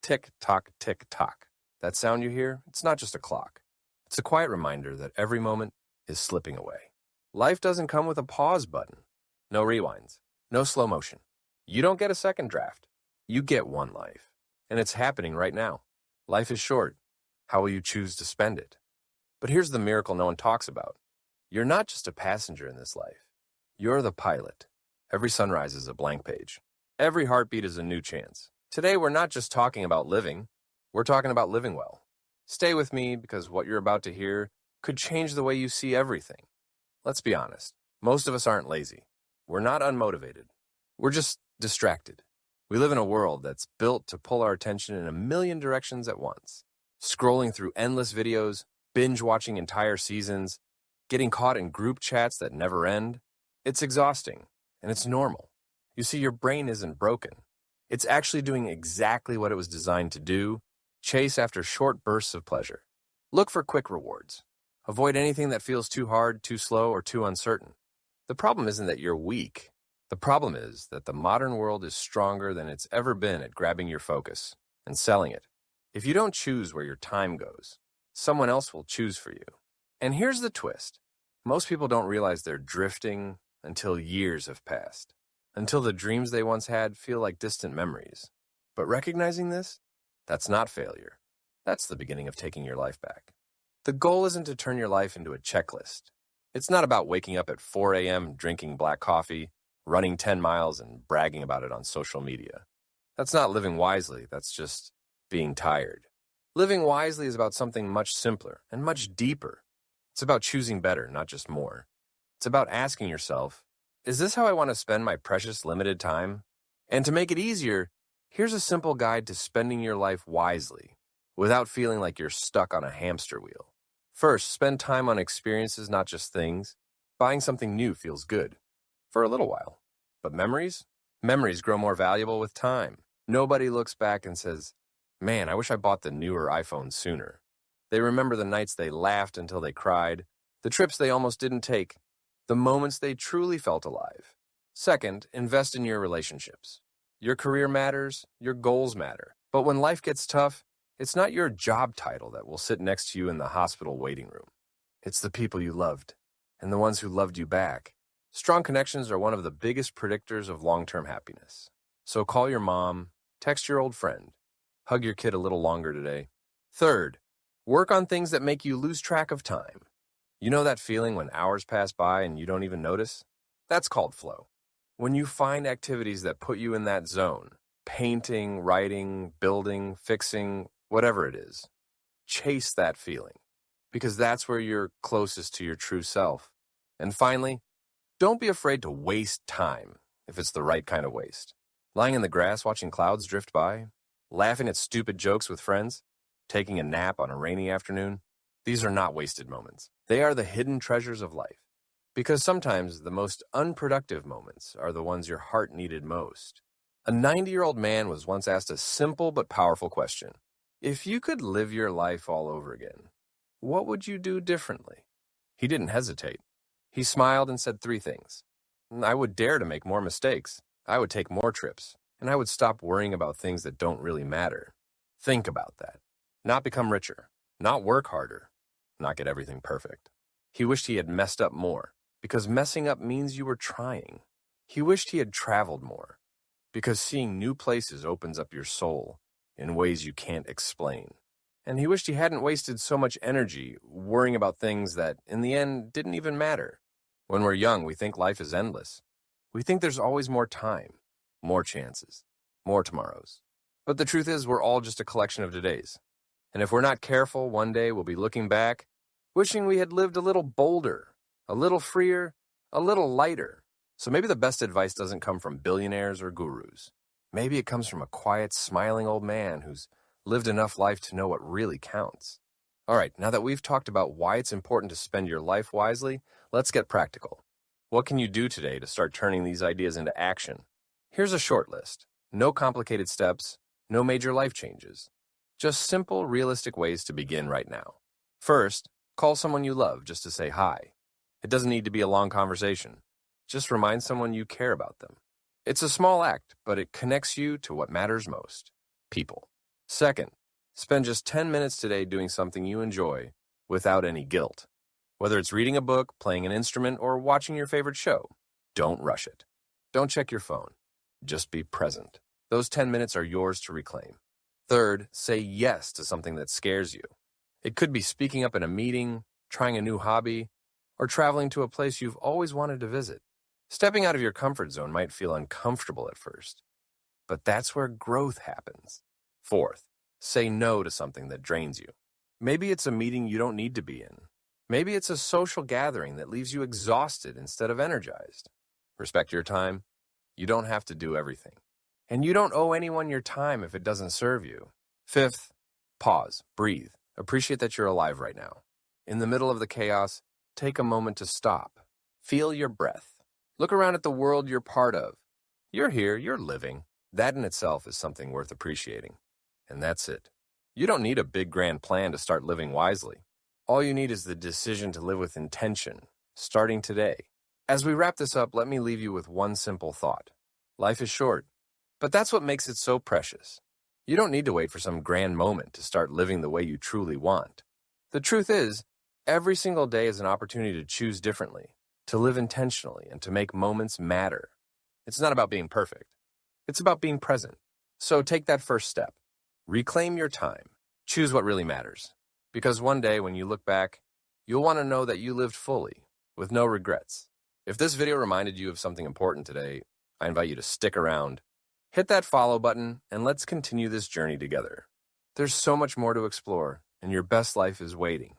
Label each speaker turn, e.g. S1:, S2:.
S1: Tick tock, tick tock. That sound you hear, it's not just a clock. It's a quiet reminder that every moment is slipping away. Life doesn't come with a pause button. No rewinds. No slow motion. You don't get a second draft. You get one life. And it's happening right now. Life is short. How will you choose to spend it? But here's the miracle no one talks about. You're not just a passenger in this life. You're the pilot. Every sunrise is a blank page. Every heartbeat is a new chance. Today, we're not just talking about living. We're talking about living well. Stay with me because what you're about to hear could change the way you see everything. Let's be honest. Most of us aren't lazy. We're not unmotivated. We're just distracted. We live in a world that's built to pull our attention in a million directions at once. Scrolling through endless videos, binge-watching entire seasons, getting caught in group chats that never end. It's exhausting, and it's normal. You see, your brain isn't broken. It's actually doing exactly what it was designed to do, chase after short bursts of pleasure. Look for quick rewards. Avoid anything that feels too hard, too slow, or too uncertain. The problem isn't that you're weak. The problem is that the modern world is stronger than it's ever been at grabbing your focus and selling it. If you don't choose where your time goes, someone else will choose for you. And here's the twist. Most people don't realize they're drifting until years have passed, until the dreams they once had feel like distant memories. But recognizing this, that's not failure. That's the beginning of taking your life back. The goal isn't to turn your life into a checklist. It's not about waking up at 4 a.m., drinking black coffee, running 10 miles, and bragging about it on social media. That's not living wisely. That's just being tired. Living wisely is about something much simpler and much deeper. It's about choosing better, not just more. It's about asking yourself, is this how I want to spend my precious limited time? And to make it easier, here's a simple guide to spending your life wisely, without feeling like you're stuck on a hamster wheel. First, spend time on experiences, not just things. Buying something new feels good, for a little while. But memories? Memories grow more valuable with time. Nobody looks back and says, man, I wish I bought the newer iPhone sooner. They remember the nights they laughed until they cried, the trips they almost didn't take, the moments they truly felt alive. Second, invest in your relationships. Your career matters, your goals matter. But when life gets tough, it's not your job title that will sit next to you in the hospital waiting room. It's the people you loved, and the ones who loved you back. Strong connections are one of the biggest predictors of long-term happiness. So call your mom, text your old friend, hug your kid a little longer today. Third, work on things that make you lose track of time. You know that feeling when hours pass by and you don't even notice? That's called flow. When you find activities that put you in that zone, painting, writing, building, fixing, whatever it is, chase that feeling, because that's where you're closest to your true self. And finally, don't be afraid to waste time if it's the right kind of waste. Lying in the grass watching clouds drift by, laughing at stupid jokes with friends, taking a nap on a rainy afternoon. These are not wasted moments. They are the hidden treasures of life. Because sometimes the most unproductive moments are the ones your heart needed most. A 90-year-old man was once asked a simple but powerful question. If you could live your life all over again, what would you do differently? He didn't hesitate. He smiled and said 3 things. I would dare to make more mistakes. I would take more trips. And I would stop worrying about things that don't really matter. Think about that. Not become richer. Not work harder. Not get everything perfect. He wished he had messed up more, because messing up means you were trying. He wished he had traveled more, because seeing new places opens up your soul in ways you can't explain. And he wished he hadn't wasted so much energy worrying about things that, in the end, didn't even matter. When we're young, we think life is endless. We think there's always more time, more chances, more tomorrows. But the truth is, we're all just a collection of todays. And if we're not careful, one day we'll be looking back, wishing we had lived a little bolder, a little freer, a little lighter. So maybe the best advice doesn't come from billionaires or gurus. Maybe it comes from a quiet, smiling old man who's lived enough life to know what really counts. All right, now that we've talked about why it's important to spend your life wisely, let's get practical. What can you do today to start turning these ideas into action? Here's a short list. No complicated steps, no major life changes. Just simple, realistic ways to begin right now. First, call someone you love just to say hi. It doesn't need to be a long conversation. Just remind someone you care about them. It's a small act, but it connects you to what matters most. People. Second, spend just 10 minutes today doing something you enjoy without any guilt. Whether it's reading a book, playing an instrument, or watching your favorite show, don't rush it. Don't check your phone. Just be present. Those 10 minutes are yours to reclaim. Third, say yes to something that scares you. It could be speaking up in a meeting, trying a new hobby, or traveling to a place you've always wanted to visit. Stepping out of your comfort zone might feel uncomfortable at first, but that's where growth happens. Fourth, say no to something that drains you. Maybe it's a meeting you don't need to be in. Maybe it's a social gathering that leaves you exhausted instead of energized. Respect your time. You don't have to do everything. And you don't owe anyone your time if it doesn't serve you. Fifth, pause, breathe. Appreciate that you're alive right now. In the middle of the chaos, take a moment to stop. Feel your breath. Look around at the world you're part of. You're here, you're living. That in itself is something worth appreciating. And that's it. You don't need a big grand plan to start living wisely. All you need is the decision to live with intention, starting today. As we wrap this up, let me leave you with one simple thought. Life is short, but that's what makes it so precious. You don't need to wait for some grand moment to start living the way you truly want. The truth is, every single day is an opportunity to choose differently, to live intentionally, and to make moments matter. It's not about being perfect. It's about being present. So take that first step. Reclaim your time. Choose what really matters. Because one day when you look back, you'll want to know that you lived fully, with no regrets. If this video reminded you of something important today, I invite you to stick around. Hit that follow button, and let's continue this journey together. There's so much more to explore, and your best life is waiting.